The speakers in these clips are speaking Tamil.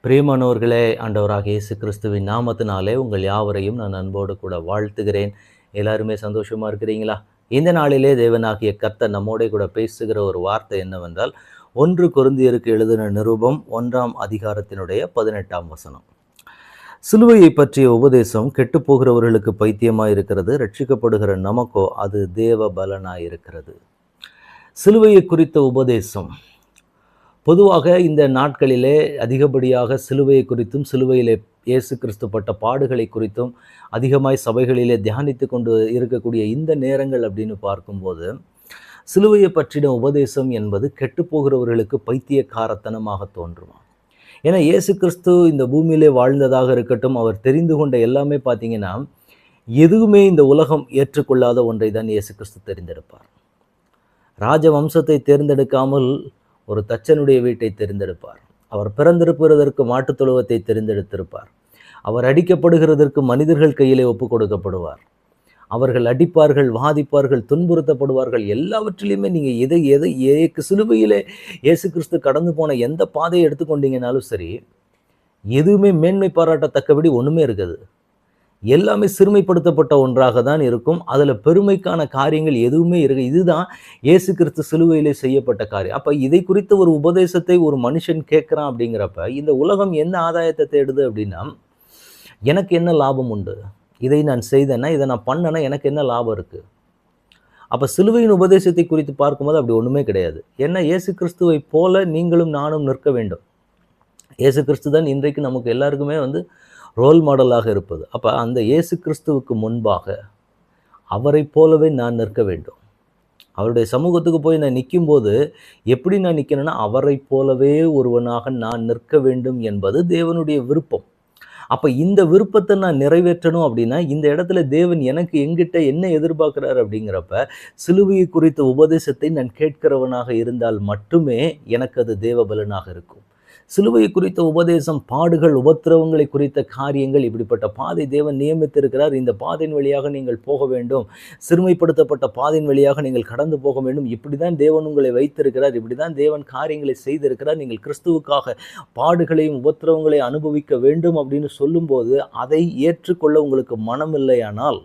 பிரியமானவர்களே, ஆண்டவராக இயேசு கிறிஸ்துவின் நாமத்தினாலே உங்கள் யாவரையும் நான் அன்போடு கூட வாழ்த்துகிறேன். எல்லாருமே சந்தோஷமா இருக்கிறீங்களா? இந்த நாளிலே தேவனாகிய கர்த்தர் நம்மோடே கூட பேசுகிற ஒரு வார்த்தை என்னவென்றால், 1 கொரிந்தியருக்கு எழுதின நிருபம் 1ஆம் அதிகாரத்தினுடைய 18ஆம் வசனம். சிலுவையை பற்றிய உபதேசம் கெட்டுப்போகிறவர்களுக்கு பைத்தியமாயிருக்கிறது, ரட்சிக்கப்படுகிற நமக்கோ அது தேவ பலனாயிருக்கிறது. சிலுவையை குறித்த உபதேசம் பொதுவாக இந்த நாட்களிலே அதிகப்படியாக சிலுவையை குறித்தும் சிலுவையிலே இயேசு கிறிஸ்து பட்ட பாடுகளை குறித்தும் அதிகமாய் சபைகளிலே தியானித்து கொண்டு இருக்கக்கூடிய இந்த நேரங்கள் அப்படின்னு பார்க்கும்போது, சிலுவையை பற்றின உபதேசம் என்பது கெட்டுப்போகிறவர்களுக்கு பைத்தியக்காரத்தனமாக தோன்றுமா. ஏன்னா இயேசு கிறிஸ்து இந்த பூமியிலே வாழ்ந்ததாக இருக்கட்டும், அவர் தெரிந்து கொண்ட எல்லாமே பார்த்தீங்கன்னா, எதுவுமே இந்த உலகம் ஏற்றுக்கொள்ளாத ஒன்றை தான் இயேசு கிறிஸ்து தெரிந்தெடுப்பார். ராஜவம்சத்தை தேர்ந்தெடுக்காமல் ஒரு தச்சனுடைய வீட்டை தெரிந்தெடுப்பார். அவர் பிறந்திருப்பதற்கு மாட்டுத் தொழுவத்தை தெரிந்தெடுத்திருப்பார். அவர் அடிக்கப்படுகிறதற்கு மனிதர்கள் கையிலே ஒப்புக் கொடுக்கப்படுவார். அவர்கள் அடிப்பார்கள், வாதிப்பார்கள், துன்புறுத்தப்படுவார்கள். எல்லாவற்றிலையுமே நீங்கள் எதை சிலுவையிலே இயேசு கிறிஸ்து கடந்து போன எந்த பாதையை எடுத்துக்கொண்டீங்கனாலும் சரி, எதுவுமே மேன்மை பாராட்டத்தக்கபடி ஒன்றுமே இருக்காது. எல்லாமே சிறுமைப்படுத்தப்பட்ட ஒன்றாக தான் இருக்கும். அதில் பெருமைக்கான காரியங்கள் எதுவுமே இருக்கு. இதுதான் இயேசு கிறிஸ்து சிலுவையிலே செய்யப்பட்ட காரியம். அப்போ இதை குறித்த ஒரு உபதேசத்தை ஒரு மனுஷன் கேட்குறான் அப்படிங்கிறப்ப, இந்த உலகம் என்ன ஆதாயத்தை தேடுது அப்படின்னா, எனக்கு என்ன லாபம் உண்டு, இதை நான் செய்தேன்னா, இதை நான் பண்ணேன்னா எனக்கு என்ன லாபம் இருக்குது. அப்போ சிலுவையின் உபதேசத்தை குறித்து பார்க்கும்போது அப்படி ஒன்றுமே கிடையாது. ஏன்னா இயேசு கிறிஸ்துவை போல நீங்களும் நானும் நிற்க வேண்டும். இயேசு கிறிஸ்து தான் இன்றைக்கு நமக்கு எல்லாருக்குமே ரோல் மாடலாக இருப்பது. அப்போ அந்த இயேசு கிறிஸ்துவுக்கு முன்பாக அவரை போலவே நான் நிற்க வேண்டும். அவருடைய சமூகத்துக்கு போய் நான் நிற்கும்போது எப்படி நான் நிற்கிறேன்னா, அவரை போலவே ஒருவனாக நான் நிற்க வேண்டும் என்பது தேவனுடைய விருப்பம். அப்போ இந்த விருப்பத்தை நான் நிறைவேற்றணும் அப்படின்னா, இந்த இடத்துல தேவன் எனக்கு எங்கிட்ட என்ன எதிர்பார்க்கிறார் அப்படிங்கிறப்ப, சிலுவையை குறித்த உபதேசத்தை நான் கேட்கிறவனாக இருந்தால் மட்டுமே எனக்கு அது தேவபலனாக இருக்கும். சிலுவை குறித்த உபதேசம், பாடுகள், உபத்திரவங்களை குறித்த காரியங்கள், இப்படிப்பட்ட பாதை தேவன் நியமித்திருக்கிறார். இந்த பாதையின் வழியாக நீங்கள் போக வேண்டும். சிறுமைப்படுத்தப்பட்ட பாதையின் வழியாக நீங்கள் கடந்து போக வேண்டும். இப்படி தான் தேவன் உங்களை வைத்திருக்கிறார். இப்படி தான் தேவன் காரியங்களை செய்திருக்கிறார். நீங்கள் கிறிஸ்துவுக்காக பாடுகளையும் உபத்திரவங்களையும் அனுபவிக்க வேண்டும் அப்படின்னு சொல்லும்போது, அதை ஏற்றுக்கொள்ள உங்களுக்கு மனம் இல்லையானால்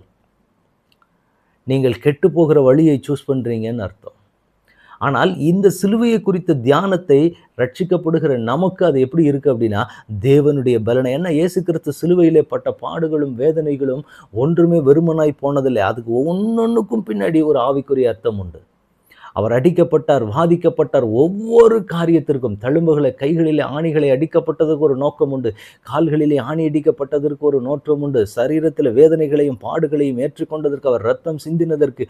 நீங்கள் கெட்டு போகிற வழியை சூஸ் பண்ணுறீங்கன்னு அர்த்தம். ஆனால் இந்த சிலுவையை குறித்த தியானத்தை ரட்சிக்கப்படுகிற நமக்கு அது எப்படி இருக்குது அப்படின்னா, தேவனுடைய பலனை. ஏன்னா இயேசு கிறிஸ்து சிலுவையிலே பட்ட பாடுகளும் வேதனைகளும் ஒன்றுமே வெறுமனாய் போனதில்லை. அதுக்கு ஒவ்வொன்றுக்கும் பின்னாடி ஒரு ஆவிக்குரிய அர்த்தம் உண்டு. அவர் அடிக்கப்பட்டார், வாதிக்கப்பட்டார். ஒவ்வொரு காரியத்திற்கும் தழும்புகளை, கைகளிலே ஆணிகளை அடிக்கப்பட்டதற்கு ஒரு நோக்கம் உண்டு. கால்களிலே ஆணி அடிக்கப்பட்டதற்கு ஒரு நோக்கம் உண்டு. சரீரத்தில் வேதனைகளையும் பாடுகளையும் ஏற்றுக்கொண்டதற்கு, அவர் ரத்தம் சிந்தினதற்கு,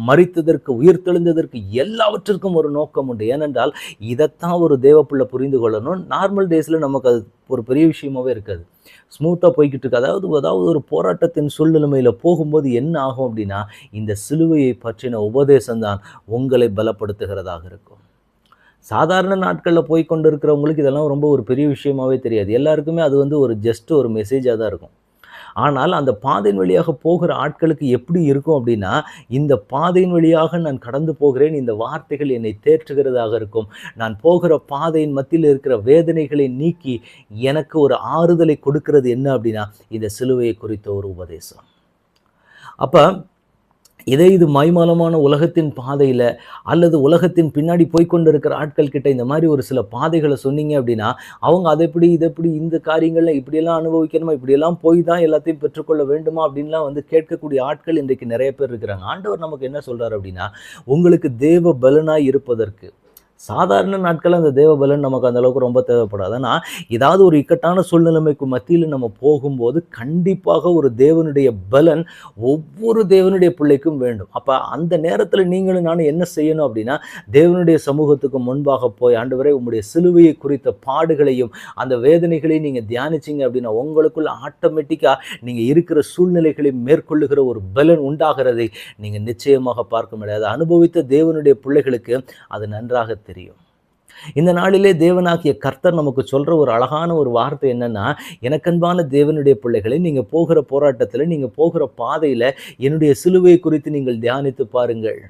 மரித்ததற்கு, உயிர்த்தெழுந்ததற்கு, எல்லாவற்றிற்கும் ஒரு நோக்கம் உண்டு. ஏனென்றால் இதைத்தான் ஒரு தேவப்பிள்ளை புரிந்து கொள்ளணும். நார்மல் டேஸில் நமக்கு அது ஒரு பெரிய விஷயமாகவே இருக்காது. ஸ்மூத்தாக போய்கிட்டு இருக்கு. அதாவது ஒரு போராட்டத்தின் சூழ்நிலைமையில் போகும்போது என்ன ஆகும் அப்படின்னா, இந்த சிலுவையை பற்றின உபதேசம்தான் உங்களை பலப்படுத்துகிறதாக இருக்கும். சாதாரண நாட்களில் போய் கொண்டு இருக்கிறவங்களுக்கு இதெல்லாம் ரொம்ப ஒரு பெரிய விஷயமாகவே தெரியாது. எல்லாருக்குமே அது ஒரு ஜஸ்ட் ஒரு மெசேஜாக தான் இருக்கும். ஆனால் அந்த பாதையின் வழியாக போகிற ஆட்களுக்கு எப்படி இருக்கும் அப்படின்னா, இந்த பாதையின் வழியாக நான் கடந்து போகிறேன், இந்த வார்த்தைகள் என்னை தேற்றுகிறதாக இருக்கும். நான் போகிற பாதையின் மத்தியில் இருக்கிற வேதனைகளை நீக்கி எனக்கு ஒரு ஆறுதலை கொடுக்கிறது என்ன அப்படின்னா, இந்த சிலுவையை குறித்த ஒரு உபதேசம். அப்போ இது மைமாலமான உலகத்தின் பாதையில் அல்லது உலகத்தின் பின்னாடி போய்கொண்டு இருக்கிற ஆட்கள் கிட்ட இந்த மாதிரி ஒரு சில பாதைகளை சொன்னீங்க அப்படின்னா, அவங்க அதை எப்படி இதை இந்த காரியங்கள்லாம் இப்படியெல்லாம் அனுபவிக்கணுமா, இப்படியெல்லாம் போய் தான் எல்லாத்தையும் பெற்றுக்கொள்ள வேண்டுமா அப்படின்லாம் கேட்கக்கூடிய ஆட்கள் இன்றைக்கு நிறைய பேர் இருக்கிறாங்க. ஆண்டவர் நமக்கு என்ன சொல்கிறார் அப்படின்னா, உங்களுக்கு தேவ பலனாய் இருப்பதற்கு சாதாரண நாட்களில் அந்த தேவபலன் நமக்கு அந்த அளவுக்கு ரொம்ப தேவைப்படாது. ஆனால் ஏதாவது ஒரு இக்கட்டான சூழ்நிலைமைக்கு மத்தியில் நம்ம போகும்போது கண்டிப்பாக ஒரு தேவனுடைய பலன் ஒவ்வொரு தேவனுடைய பிள்ளைக்கும் வேண்டும். அப்போ அந்த நேரத்தில் நீங்களும் நானும் என்ன செய்யணும் அப்படின்னா, தேவனுடைய சமூகத்துக்கு முன்பாக போய், ஆண்டவரே உம்முடைய சிலுவையை குறித்த பாடுகளையும் அந்த வேதனைகளையும் நீங்கள் தியானிச்சிங்க அப்படின்னா, உங்களுக்குள்ள ஆட்டோமேட்டிக்காக நீங்கள் இருக்கிற சூழ்நிலைகளை மேற்கொள்ளுகிற ஒரு பலன் உண்டாகிறதை நீங்கள் நிச்சயமாக பார்க்க முடியாது. அனுபவித்த தேவனுடைய பிள்ளைகளுக்கு அது நன்றாக தெரியும். இந்த நாளிலே தேவனாகிய கர்த்தர் நமக்கு சொல்ற ஒரு அழகான ஒரு வார்த்தை என்னன்னா, எனக்கன்பான தேவனுடைய பிள்ளைகளை, நீங்க போகிற போராட்டத்தில், நீங்க போகிற பாதையில என்னுடைய சிலுவை குறித்து நீங்கள் தியானித்து பாருங்கள்.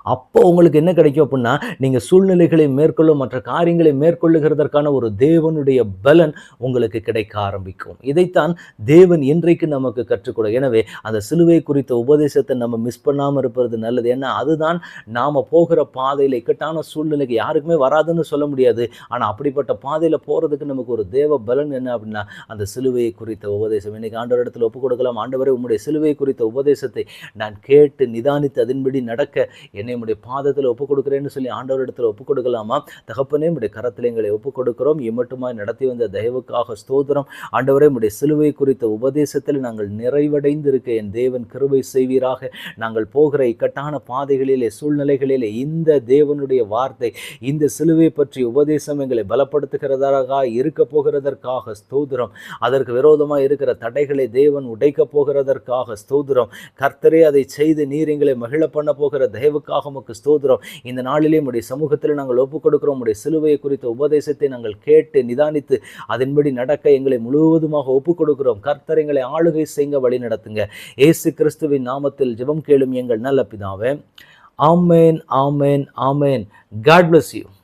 அப்போ உங்களுக்கு என்ன கிடைக்கும் அப்படின்னா, நீங்க சூழ்நிலைகளை மேற்கொள்ளும் மற்ற காரியங்களை மேற்கொள்ளுகிறதற்கான ஒரு தேவனுடைய பலன் உங்களுக்கு கிடைக்க ஆரம்பிக்கும். இதைத்தான் தேவன் இன்றைக்கு நமக்கு கற்றுக் எனவே அந்த சிலுவை குறித்த உபதேசத்தை நம்ம மிஸ் பண்ணாம இருப்பது நல்லது. ஏன்னா அதுதான் நாம போகிற பாதையில இக்கட்டான சூழ்நிலைக்கு யாருக்குமே வராதுன்னு சொல்ல முடியாது. ஆனா அப்படிப்பட்ட பாதையில போறதுக்கு நமக்கு ஒரு தேவ பலன் என்ன அப்படின்னா, அந்த சிலுவையை குறித்த உபதேசம். இன்னைக்கு ஆண்டவரிடத்தில் ஒப்புக் கொடுக்கலாம். ஆண்டவரே, உம்முடைய சிலுவை குறித்த உபதேசத்தை நான் கேட்டு நிதானித்து அதன்படி நடக்க என்னை உம்முடைய பாதத்தில் ஒப்புக் கொடுக்கிறேன்னு சொல்லி ஆண்டவரிடத்தில் ஒப்புக் கொடுக்கலாமா? தகப்பனே, உம்முடைய கரத்தில் எங்களை ஒப்புக் கொடுக்கிறோம். இம்மட்டுமாய் நடத்தி வந்த தயவுக்காக ஸ்தோத்திரம். ஆண்டவரே, உம்முடைய சிலுவை குறித்த உபதேசத்தில் நாங்கள் நிறைவடைந்து இருக்க என் தேவன் கிருபை செய்வீராக. நாங்கள் போகிற இக்கட்டான பாதைகளிலே, சூழ்நிலைகளிலே இந்த தேவனுடைய வார்த்தை, இந்த சிலுவை பற்றி உபதேசம் எங்களை பலப்படுத்துகிறதாக இருக்க போகிறதற்காக ஸ்தோத்திரம். அதற்கு விரோதமாக இருக்கிற தடைகளை தேவன் உடைக்க போகிறதற்காக ஸ்தோத்திரம். கர்த்தரே அதை செய்து நீர் எங்களை மகிழ பண்ண போகிற தயவுக்காக உமக்கு ஸ்தோத்திரம். இந்த நாளிலே உம்முடைய சமூகத்தில் நாங்கள் ஒப்புக் கொடுக்கிறோம். உம்முடைய சிலுவையை குறித்த உபதேசத்தை நாங்கள் கேட்டு நிதானித்து அதன்படி நடக்க எங்களை முழுவதுமாக ஒப்புக் கொடுக்கிறோம். கர்த்தர் எங்களை ஆளுகை செய்ய வழி நடத்துங்க. இயேசு கிறிஸ்துவின் நாமத்தில் ஜெபம் கேளும் எங்கள் நல்ல பிதாவே. ஆமென், ஆமென், ஆமென். God bless you.